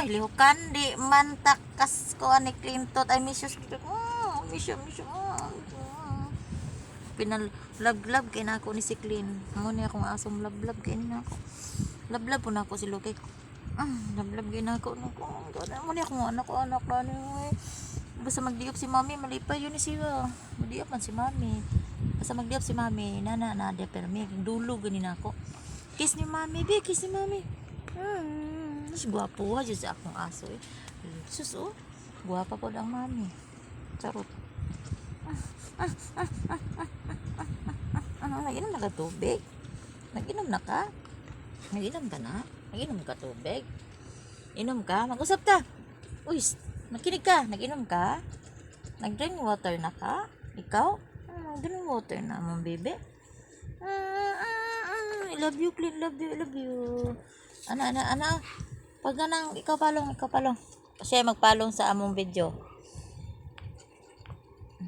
Ay, lihukan di man takas ko ani Clinton. I miss you. Miss you. Pinalablab kay na ako ni si Clean. Amo ni akong asong lablab kay na ako. Lablab po na ako si Luke. Lablab kay na ako. Amo ni akong anak na ni. Basta magdiop si mami, malipay yun ni siya. Magdiop man si mami. Basta magdiop si mami, na de permi. Dulo ganin ako. Kiss ni mami, be, kiss ni mami. Mas gwapo ha, dyan sa akong aso eh. Sus oh, gwapa po ang mami. Charot. Nag-inom na ka tubig? Nag-inom na ka? Nag-inom ka na? Nag-inom ka tubig? Inom ka? Mag-usap ka? Uy, nakinig ka? Nag-inom ka? Nag-drink water na ka? Ikaw? Drink water na mong bebe? I love you, Clint. Love you. Ana. Pag ganang ikaw palong. Siya magpalong sa among video.